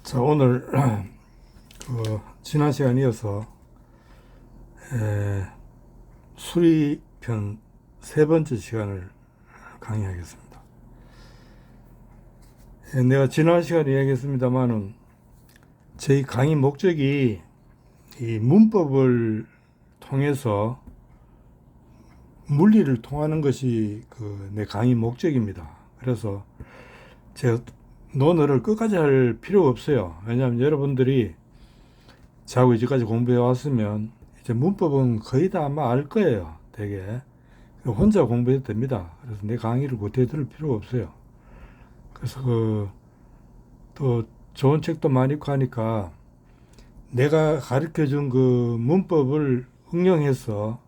자, 오늘 지난 시간 이어서 수리편 세 번째 시간을 강의하겠습니다. 내가 지난 시간에 이야기했습니다만은 저희 강의 목적이 이 문법을 통해서 물리를 통하는 것이 내 강의 목적입니다. 그래서 제가 논어를 끝까지 할 필요가 없어요. 왜냐하면 여러분들이 저하고 이제까지 공부해 왔으면 이제 문법은 거의 다 아마 알 거예요. 되게 혼자 공부해도 됩니다. 그래서 내 강의를 곧해 들을 필요가 없어요. 그래서 또 좋은 책도 많이 있고 하니까 내가 가르쳐준 그 문법을 응용해서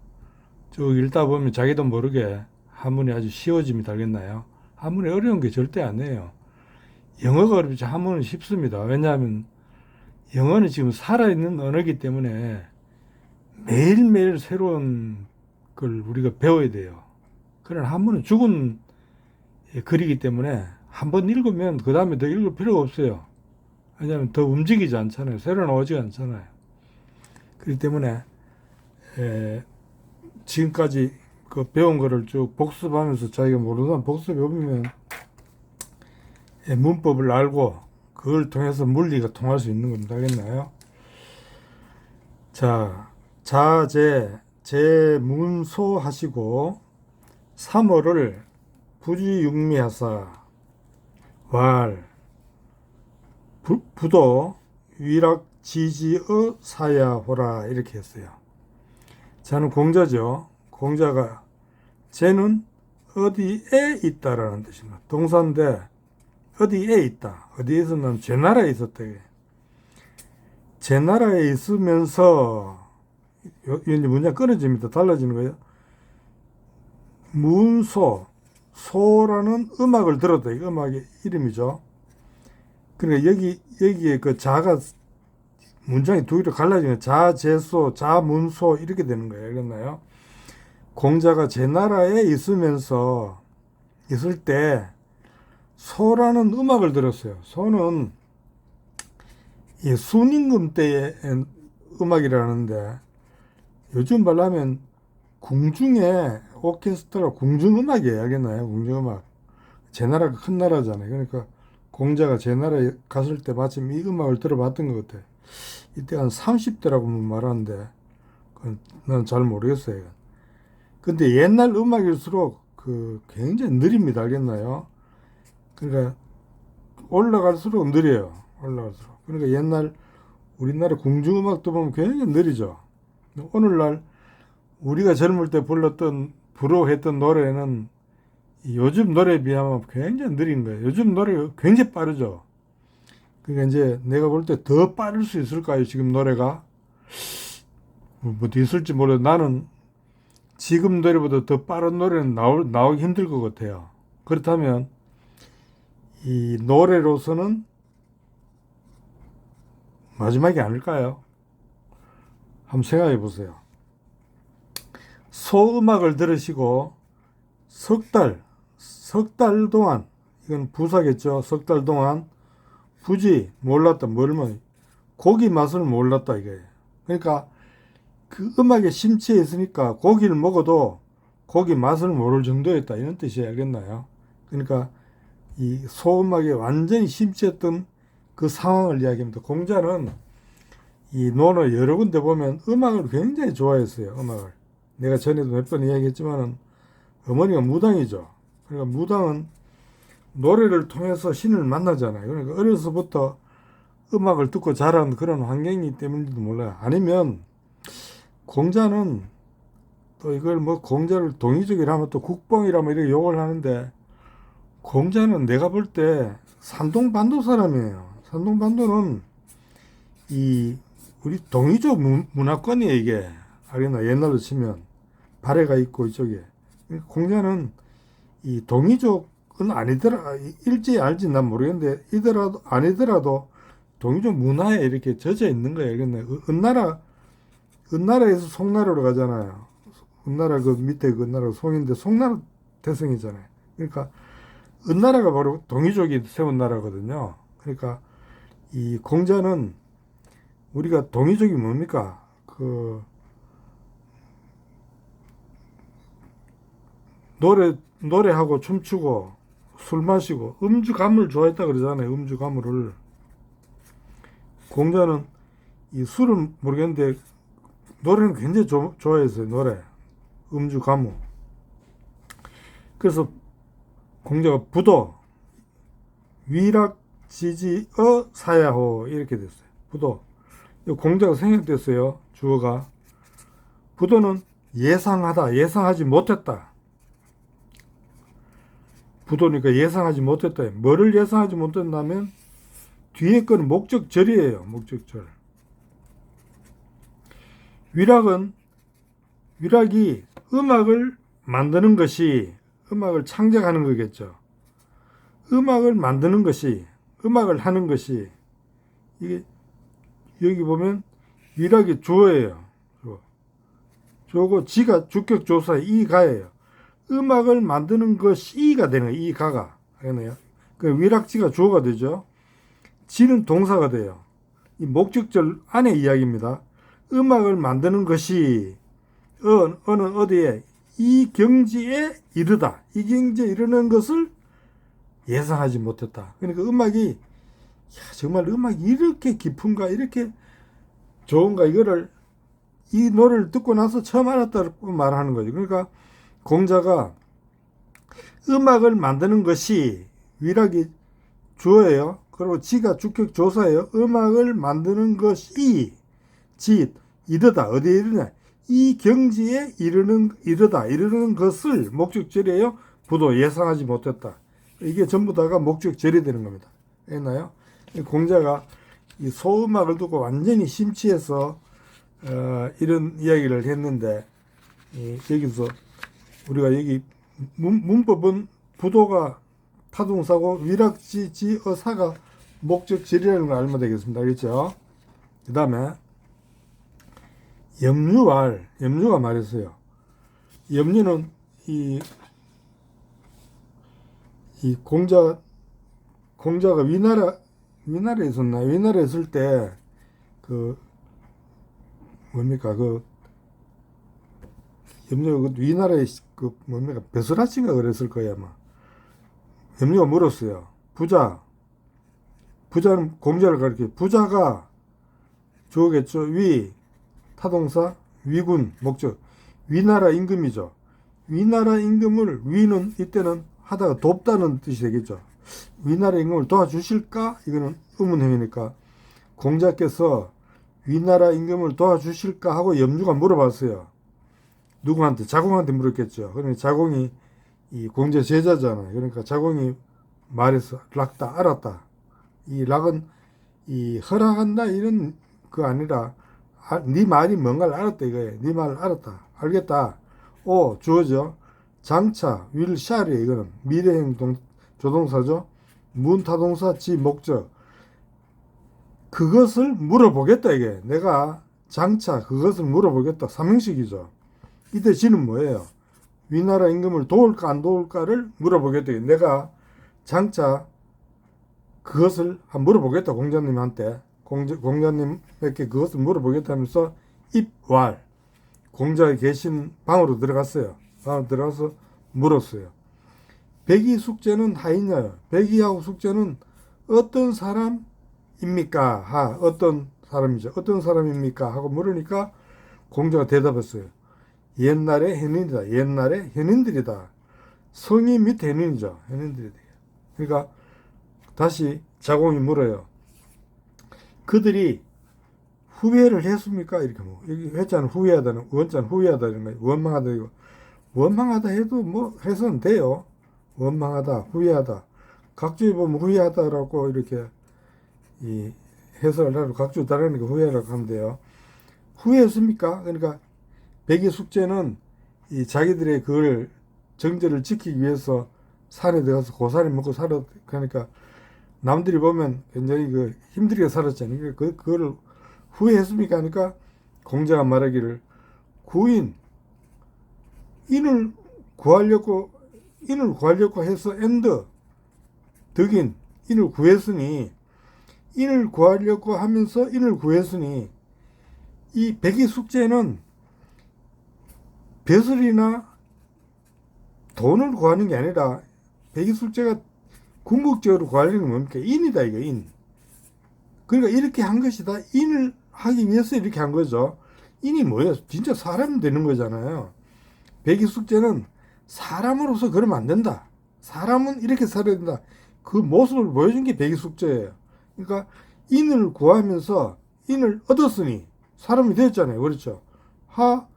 쭉 읽다 보면 자기도 모르게 한문이 아주 쉬워집니다. 알겠나요? 한문이 어려운 게 절대 아니에요. 영어가 어렵지 한문은 쉽습니다. 왜냐하면 영어는 지금 살아있는 언어이기 때문에 매일매일 새로운 걸 우리가 배워야 돼요. 그러나 한문은 죽은 글이기 때문에 한 번 읽으면 그 다음에 더 읽을 필요가 없어요. 왜냐하면 더 움직이지 않잖아요. 새로 나오지 않잖아요. 그렇기 때문에 지금까지 그 배운 거를 쭉 복습하면서 자기가 모르는 사람 복습해 보면 문법을 알고 그걸 통해서 물리가 통할 수 있는 겁니다. 알겠나요? 자, 자제, 제문소 하시고 3어를 부지육미하사 왈 부도 위락지지어 사야호라 이렇게 했어요. 자는 공자죠. 공자가 제는 어디에 있다라는 뜻입니다. 동사인데 어디에 있다. 어디에서는 제 나라에 있었다. 제 나라에 있으면서 이제 문장 끊어집니다. 달라지는 거예요. 문소, 소라는 음악을 들었다. 이 음악의 이름이죠. 그러니까 여기에 그 자가 문장이 두 개로 갈라지는 자제소, 자문소 이렇게 되는 거예요. 알겠나요? 공자가 제 나라에 있으면서 있을 때 소라는 음악을 들었어요. 소는 이 순임금 때의 음악이라는데 요즘 말로 하면 궁중의 오케스트라 궁중음악이에요. 알겠나요? 궁중음악. 제 나라가 큰 나라잖아요. 그러니까 공자가 제 나라에 갔을 때 마침 이 음악을 들어봤던 것 같아요. 이때 한 30대라고 말하는데 난 잘 모르겠어요. 근데 옛날 음악일수록 굉장히 느립니다. 알겠나요? 그러니까 올라갈수록 느려요. 올라갈수록. 그러니까 옛날 우리나라 궁중음악도 보면 굉장히 느리죠. 오늘날 우리가 젊을 때 불렀던 부러워했던 노래는 요즘 노래에 비하면 굉장히 느린 거예요. 요즘 노래가 굉장히 빠르죠. 그러니까 이제 내가 볼 때 더 빠를 수 있을까요? 지금 노래가 뭐 있을지 몰라도 나는 지금 노래보다 더 빠른 노래는 나오기 힘들 것 같아요. 그렇다면 이 노래로서는 마지막이 아닐까요? 한번 생각해 보세요. 소음악을 들으시고 석 달 동안, 이건 부사겠죠. 석 달 동안 부지 몰랐다. 고기 맛을 몰랐다 이거예요. 그러니까 그 음악에 심취해 있으니까 고기를 먹어도 고기 맛을 모를 정도였다 이런 뜻이 알겠나요? 그러니까 이 소음악에 완전히 심취했던 그 상황을 이야기합니다. 공자는 이 논어 여러 군데 보면 음악을 굉장히 좋아했어요. 음악을. 내가 전에도 몇 번 이야기했지만은 어머니가 무당이죠. 그러니까 무당은 노래를 통해서 신을 만나잖아요. 그러니까 어려서부터 음악을 듣고 자란 그런 환경이기 때문인지도 몰라요. 아니면 공자는 또 이걸 뭐 공자를 동의적이라면 또 국뽕이라면 이렇게 욕을 하는데 공자는 내가 볼 때 산동반도 사람이에요. 산동반도는 이 우리 동이족 문화권이에요 이게. 알겠나? 옛날로 치면 발해가 있고 이쪽에. 공자는 이 동이족은 아니더라. 일지 알지 난 모르겠는데 이더라도 아니더라도 동이족 문화에 이렇게 젖어 있는 거예요. 알겠나? 은나라에서 송나라로 가잖아요. 은나라 그 밑에 그 나라가 송인데 송나라 태성이잖아요. 그러니까 은나라가 바로 동이족이 세운 나라거든요. 그러니까 이 공자는 우리가 동의적이 뭡니까? 노래하고 춤추고 술 마시고 음주가무를 좋아했다 그러잖아요. 음주가무를. 공자는 이 술은 모르겠는데 노래는 굉장히 좋아했어요. 노래. 음주가무. 그래서 공자가 부도 위락지지어 사야호 이렇게 됐어요. 부도. 공자가 생략됐어요. 주어가. 부도는 예상하다, 예상하지 못했다. 부도니까 예상하지 못했다. 뭐를 예상하지 못했냐면 뒤에 거는 목적절이에요. 목적절. 위락이 음악을 만드는 것이 음악을 창작하는 거겠죠. 음악을 만드는 것이 음악을 하는 것이 이게 여기 보면 위락이 주어예요. 주어고 지가 주격조사 이가예요. 음악을 만드는 것이 이가 되는 거예요. 이가가. 그 위락지가 주어가 되죠. 지는 동사가 돼요. 이 목적절 안에 이야기입니다. 음악을 만드는 것이 어는 어디에 이 경지에 이르다. 이 경지에 이르는 것을 예상하지 못했다. 그러니까 음악이 정말 음악이 이렇게 깊은가 이렇게 좋은가 이거를 이 노래를 듣고 나서 처음 알았다고 말하는 거죠. 그러니까 공자가 음악을 만드는 것이 위락이 주어예요. 그리고 지가 주격조사예요. 음악을 만드는 것이 이르다. 어디에 이르냐? 이 경지에 이르는 것을 목적절이에요. 부도 예상하지 못했다. 이게 전부 다가 목적절이 되는 겁니다. 했나요? 공자가 이 소음악을 듣고 완전히 심취해서 이런 이야기를 했는데 여기서 우리가 여기 문법은 부도가 타동사고 위락지어사가 목적절이라는 걸 알면 되겠습니다. 그렇죠? 그 다음에 염류가 말했어요. 염류는 이 공자가 위나라에 있었나? 위나라에 있을 때 뭡니까? 염류가 위나라에 뭡니까? 베스라친가 그랬을 거야 아마. 염류가 물었어요. 부자는 공자를 가리켜. 부자가 주어겠죠. 타동사, 위군, 목적. 위나라 임금이죠. 위나라 임금을 위는 이때는 하다가 돕다는 뜻이 되겠죠. 위나라 임금을 도와주실까? 이거는 의문형이니까 공자께서 위나라 임금을 도와주실까 하고 염류가 물어봤어요. 누구한테? 자공한테 물었겠죠. 그러니까 자공이 이 공자 제자잖아요. 그러니까 자공이 말해서 락다 알았다. 이 락은 이 허락한다 이런 거 아니라 네 말이 뭔가를 알았다 이거예요. 네 말을 알았다. 알겠다. 주어져. 장차 윌 샤르 이거는 미래형 조동사죠. 문타동사 지 목적. 그것을 물어보겠다 이게. 내가 장차 그것을 물어보겠다. 삼형식이죠. 이때 지는 뭐예요? 위나라 임금을 도울까 안 도울까를 물어보겠다. 내가 장차 그것을 물어보겠다. 공자님한테. 공자님에게 그것을 물어보겠다면서 입왈. 공자가 계신 방으로 들어갔어요. 방으로 들어가서 물었어요. 백이 숙제는 하이냐요. 백이하고 숙제는 어떤 사람입니까? 어떤 사람이죠. 어떤 사람입니까? 하고 물으니까 공자가 대답했어요. 옛날에 현인들이다. 성이 및 현인이죠. 현인들이 돼요. 그러니까 다시 자공이 물어요. 그들이 후회를 했습니까? 이렇게 여기 회자는 후회하다는 원자는 후회하다는 거예요. 원망하다 이거. 원망하다 해도 뭐 해서는 돼요. 원망하다, 후회하다. 각주에 보면 후회하다라고 이렇게 이 해설을 하고 각주 따르는 게 후회라고 하면 돼요. 후회했습니까? 그러니까 백의 숙제는 이 자기들의 그걸 정제를 지키기 위해서 산에 들어가서 고사리 먹고 살았. 그러니까 남들이 보면 굉장히 힘들게 살았잖아요. 그거를 후회했습니까? 하니까 공자가 말하기를 인을 구하려고 해서 인을 구했으니 인을 구하려고 하면서 인을 구했으니 이 백의 숙제는 벼슬이나 돈을 구하는 게 아니라 백의 숙제가 궁극적으로 구하려는 게 뭡니까? 인이다 이거 인. 그러니까 이렇게 한 것이다. 인을 하기 위해서 이렇게 한 거죠. 인이 뭐예요? 진짜 사람이 되는 거잖아요. 백의 숙제는 사람으로서 그러면 안 된다. 사람은 이렇게 살아야 된다. 그 모습을 보여준 게 백의 숙제예요. 그러니까 인을 구하면서 인을 얻었으니 사람이 되었잖아요. 그렇죠? 하,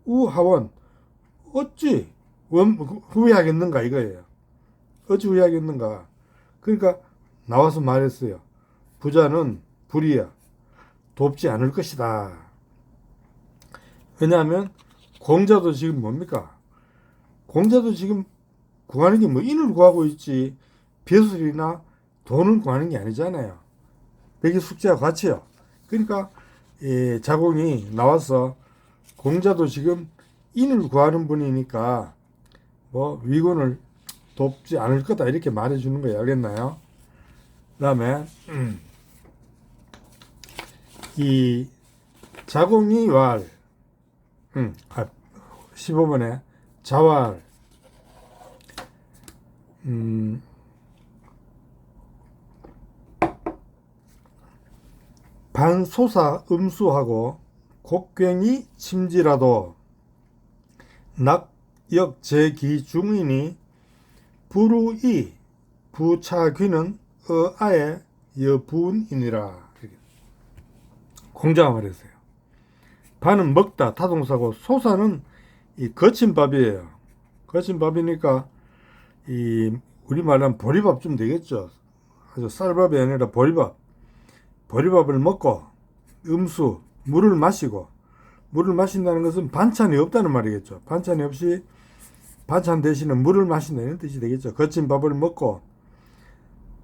우, 하원. 어찌 후회하겠는가 이거예요. 어찌 후회하겠는가. 그러니까 나와서 말했어요. 부자는 불이야. 돕지 않을 것이다. 왜냐하면 공자도 지금 뭡니까? 공자도 지금 구하는 게 뭐 인을 구하고 있지 벼슬이나 돈을 구하는 게 아니잖아요. 백의 숙제와 같이요. 그러니까 자공이 나와서 공자도 지금 인을 구하는 분이니까 뭐 위군을 돕지 않을 거다 이렇게 말해주는 거예요. 알겠나요? 그 다음에 이 자공이 왈 15번에 자왈 반소사 음수하고 곡괭이 침지라도 낙역 제기 중이니 부루이 부차귀는 어아의 여부운이니라. 공자가 말했어요. 반은 먹다 타동사고 소사는 이 거친 밥이에요. 거친 밥이니까 이 우리말로 하면 보리밥 좀 되겠죠. 아주 쌀밥이 아니라 보리밥. 보리밥을 먹고 음수 물을 마시고 물을 마신다는 것은 반찬이 없다는 말이겠죠. 반찬이 없이 반찬 대신에 물을 마신다 이런 뜻이 되겠죠. 거친 밥을 먹고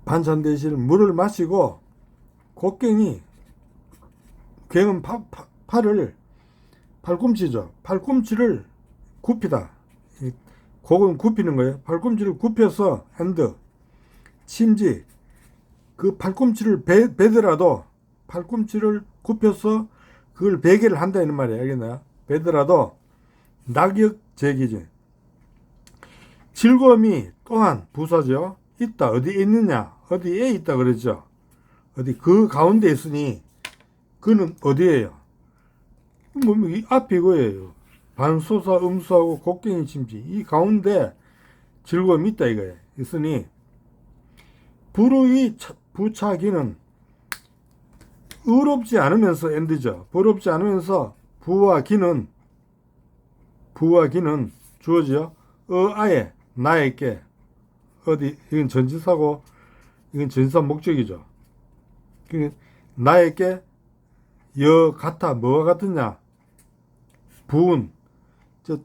반찬 대신에 물을 마시고 곡괭이 괭은 팔을 팔꿈치죠. 팔꿈치를 굽히다. 곡은 굽히는 거예요. 팔꿈치를 굽혀서 핸드 침지 그 팔꿈치를 베더라도 팔꿈치를 굽혀서 그걸 베개를 한다 이런 말이에요. 알겠나요? 베더라도 낙역 제기지. 즐거움이 또한 부사죠. 있다. 어디에 있느냐? 어디에 있다 그러죠. 어디 그 가운데 있으니 그는 어디에요? 이 앞이 이거예요. 반소사 음수하고 곡괭이 침지 이 가운데 즐거움이 있다 이거예요. 있으니 불의 부차기는 의롭지 않으면서 엔드죠. 부럽지 않으면서 부와 기는 주어지요. 아예 나에게 어디 이건 전치사고 이건 전치사 목적이죠. 나에게 여 같아 뭐가 같으냐 부은 저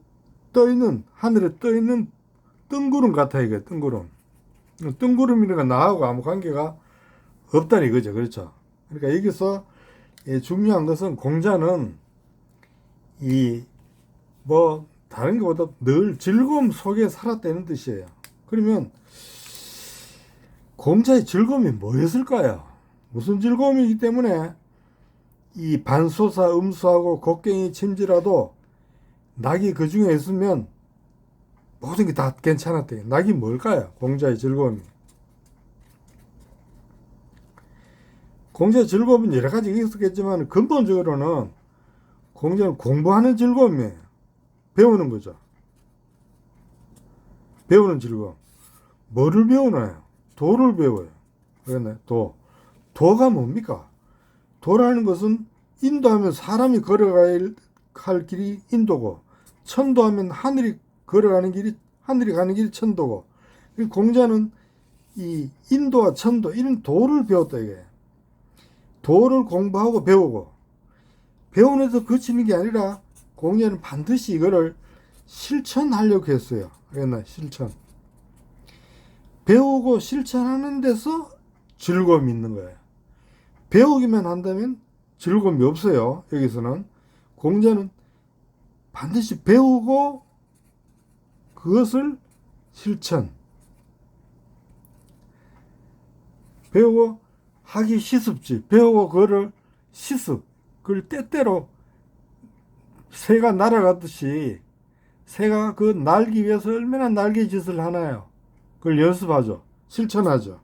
떠있는 하늘에 떠있는 뜬구름 같아 이게 뜬구름. 뜬구름이니까 나하고 아무 관계가 없다는 이거죠. 그렇죠. 그러니까 여기서 중요한 것은 공자는 이 뭐 다른 것보다 늘 즐거움 속에 살았다는 뜻이에요. 그러면 공자의 즐거움이 뭐였을까요? 무슨 즐거움이기 때문에 이 반소사 음수하고 곡괭이 침지라도 낙이 그 중에 있으면 모든 게 다 괜찮았대요. 낙이 뭘까요? 공자의 즐거움이. 공자의 즐거움은 여러 가지 있었겠지만 근본적으로는 공자는 공부하는 즐거움이에요. 배우는 거죠. 배우는 즐거움. 뭐를 배우나요? 도를 배워요. 그랬나요? 도가 뭡니까? 도라는 것은 인도하면 사람이 걸어가야 할 길이 인도고 천도하면 하늘이 걸어가는 길이 하늘이 가는 길이 천도고 공자는 이 인도와 천도 이런 도를 배웠다 이게. 도를 공부하고 배우고 배우면서 그치는 게 아니라 공자는 반드시 이거를 실천하려고 했어요. 그랬나? 실천. 배우고 실천하는 데서 즐거움이 있는 거예요. 배우기만 한다면 즐거움이 없어요. 여기서는 공자는 반드시 배우고 그것을 실천. 배우고 하기 시습지. 배우고 그거를 시습. 그걸 때때로 새가 날아가듯이 새가 그 날기 위해서 얼마나 날개짓을 하나요? 그걸 연습하죠. 실천하죠.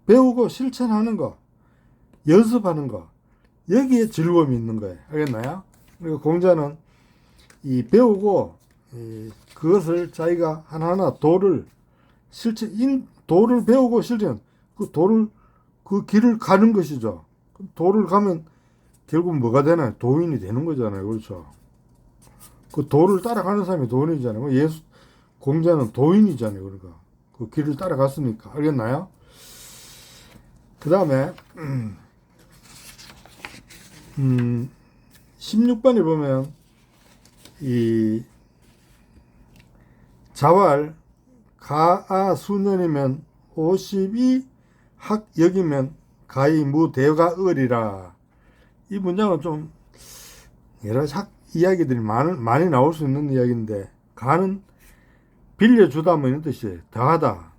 배우고 실천하는 거, 연습하는 거, 여기에 즐거움이 있는 거예요. 알겠나요? 그리고 공자는 이 배우고 그것을 자기가 하나하나 도를 배우고 실천, 그 도를, 그 길을 가는 것이죠. 도를 가면 결국 뭐가 되나요? 도인이 되는 거잖아요. 그렇죠? 그 도를 따라가는 사람이 도인이잖아요. 공자는 도인이잖아요. 그러니까. 그 길을 따라갔으니까. 알겠나요? 그 다음에, 16번에 보면, 이, 자왈, 가아 수년이면 52 학역이면 가히 무대가 을이라. 이 문장은 좀 여러 이야기들이 많이 나올 수 있는 이야기인데, 가는 빌려주다 뭐 이런 뜻이에요. 더하다.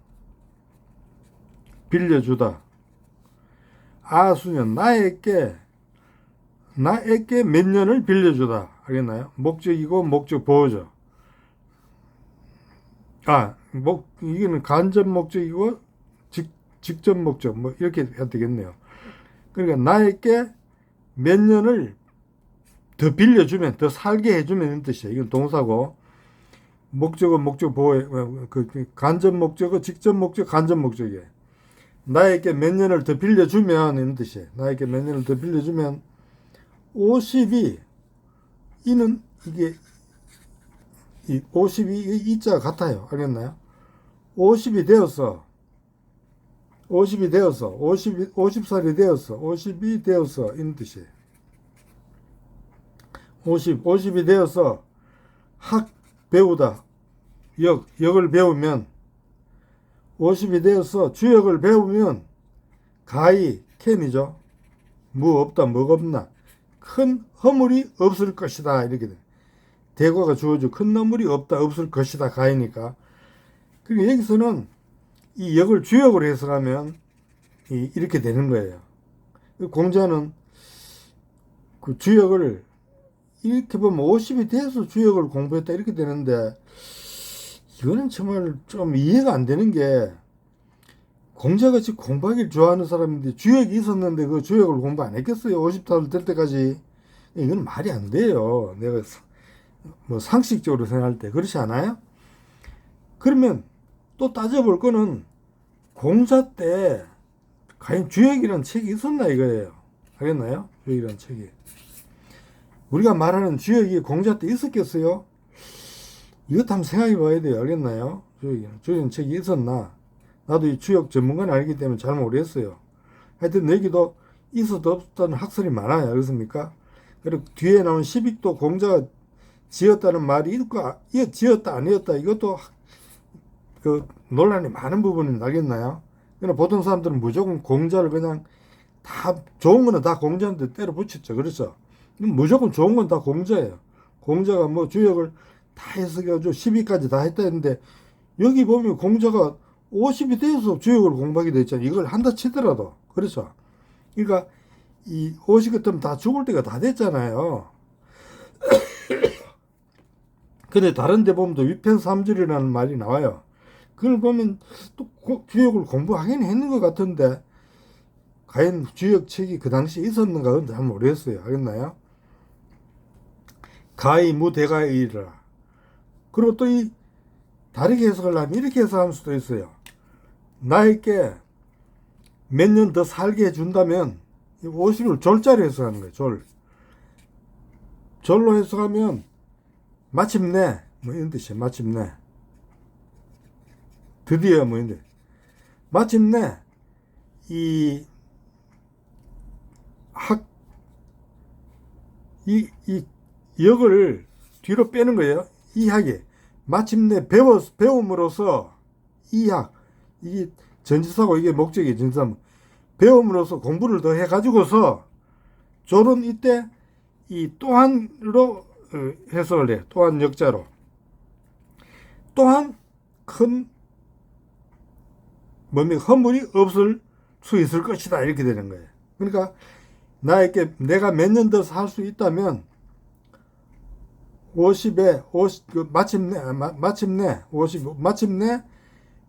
빌려주다. 아수년, 나에게 몇 년을 빌려주다. 알겠나요? 목적이고 목적 보호죠. 이거는 간접 목적이고 직접 목적 뭐 이렇게 해야 되겠네요. 그러니까 나에게 몇 년을 더 빌려주면, 더 살게 해주면 이런 뜻이에요. 이건 동사고, 목적은 목적 보호, 간접 목적은 직접 목적, 간접 목적이에요. 나에게 몇 년을 더 빌려주면 이런 뜻이에요. 나에게 몇 년을 더 빌려주면 50이 이는 이게 이 50이 이자가 같아요. 알겠나요? 50이 되었어. 50살이 되었어. 50이 되었어. 이런 뜻이에요. 50이 되어서 배우다. 역을 배우면 50이 되어서 주역을 배우면 가히 캔이죠. 없다, 뭐가 없나. 큰 허물이 없을 것이다. 이렇게 돼. 대과가 주어져. 큰 허물이 없다, 없을 것이다. 가히니까. 그러니까 여기서는 이 역을 주역으로 해석하면 이렇게 되는 거예요. 공자는 그 주역을 이렇게 보면 50이 돼서 주역을 공부했다 이렇게 되는데, 이거는 정말 좀 이해가 안 되는 게, 공자같이 공부하기를 좋아하는 사람인데 주역이 있었는데 그 주역을 공부 안 했겠어요? 50살 될 때까지. 이건 말이 안 돼요. 내가 뭐 상식적으로 생각할 때 그렇지 않아요? 그러면 또 따져볼 거는, 공자 때 과연 주역이라는 책이 있었나 이거예요. 알겠나요? 주역이라는 책이. 우리가 말하는 주역이 공자 때 있었겠어요? 이것도 한번 생각해 봐야 돼요. 알겠나요? 주역이라는 책이 있었나? 나도 이 주역 전문가는 아니기 때문에 잘 모르겠어요. 하여튼 여기도 있어도 없다는 학설이 많아요. 그렇습니까? 그리고 뒤에 나온 10익도 공자가 지었다는 말이 있고, 지었다 아니었다 이것도 그 논란이 많은 부분이 나겠나요? 그러나 보통 사람들은 무조건 공자를 그냥 다 좋은 거는 다 공자한테 때려 붙였죠. 그렇죠? 무조건 좋은 건 다 공자예요. 공자가 뭐 주역을 다 해석해가지고 10위까지 다 했다 했는데, 여기 보면 공자가 50이 돼서 주역을 공부하게 됐잖아요. 이걸 한다 치더라도. 그렇죠? 그러니까 이 50 같으면 다 죽을 때가 다 됐잖아요. 근데 다른 데 보면 또 위편삼절이라는 말이 나와요. 그걸 보면 또 주역을 공부하긴 했는 것 같은데, 과연 주역책이 그 당시에 있었는가 그건 잘 모르겠어요. 알겠나요? 가히 무대가이라. 그리고 또 이 다르게 해석을 하면 이렇게 해석할 수도 있어요. 나에게 몇 년 더 살게 해준다면, 50을 졸자로 해석하는 거예요. 졸로 해석하면 마침내 뭐 이런 뜻이에요. 마침내, 드디어 뭐 이런 뜻. 마침내 이 역을 뒤로 빼는 거예요. 이학에 마침내 배움으로써 이학, 이게 전치사고 이게 목적이 전치사. 배움으로써 공부를 더 해가지고서 졸은 이때 이 또한으로 해석을 해요. 또한 역자로. 또한 큰 허물이 없을 수 있을 것이다. 이렇게 되는 거예요. 그러니까 나에게 내가 몇 년 더 살 수 있다면 50에 50 마침내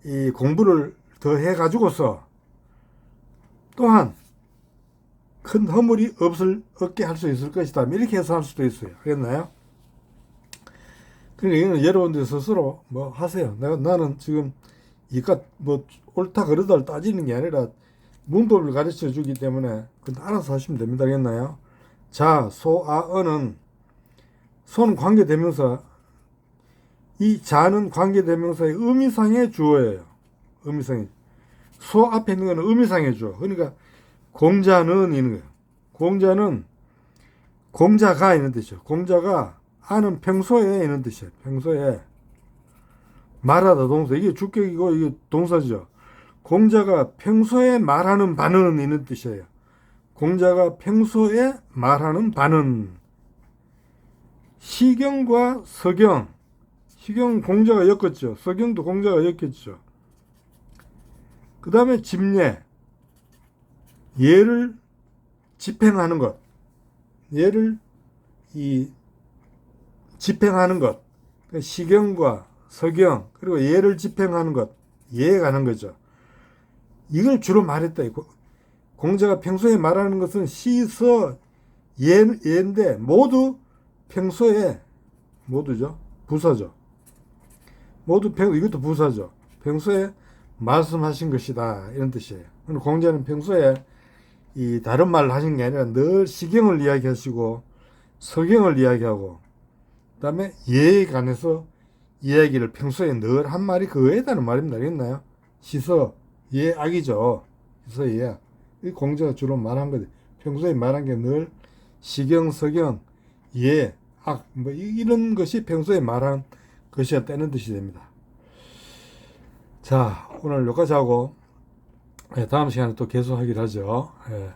이 공부를 더 해 가지고서 또한 큰 허물이 없게 할 수 있을 것이다. 이렇게 해서 할 수도 있어요. 알겠나요? 그러니까 이거는 여러분들 스스로 뭐 하세요. 나는 지금 이까 뭐 옳다 그르다를 따지는 게 아니라 문법을 가르쳐 주기 때문에 그건 알아서 하시면 됩니다. 알겠나요? 자, 소, 아, 어는 소는 관계대명사, 이 자는 관계대명사의 의미상의 주어예요. 의미상의. 소 앞에 있는 거는 의미상의 주어. 그러니까 공자는 있는 거예요. 공자는 공자가 있는 뜻이죠. 공자가 아는 평소에 있는 뜻이에요. 평소에 말하다 동사. 이게 주격이고 이게 동사죠. 공자가 평소에 말하는 바는 있는 뜻이에요. 공자가 평소에 말하는 바는 시경과 서경. 시경 공자가 엮었죠. 서경도 공자가 엮였죠. 그 다음에 집례. 예를 집행하는 것. 예를 집행하는 것. 시경과 서경 그리고 예를 집행하는 것. 예에 가는 거죠. 이걸 주로 말했다. 공자가 평소에 말하는 것은 시서 예인데 모두 평소에 모두죠. 부사죠. 이것도 부사죠. 평소에 말씀하신 것이다. 이런 뜻이에요. 공자는 평소에 이 다른 말을 하신 게 아니라 늘 시경을 이야기하시고 서경을 이야기하고 그다음에 예에 관해서 이야기를 평소에 늘 한 말이 그거에다는 말입니다. 알겠나요? 시서 예 악이죠. 시서 예 악. 이 공자가 주로 말한 거죠. 평소에 말한 게 늘 시경 서경 예 악 뭐 이런 것이 평소에 말한 것이었다는 뜻이 됩니다. 자, 오늘 여기까지 하고 다음 시간에 또 계속하기로 하죠. 예.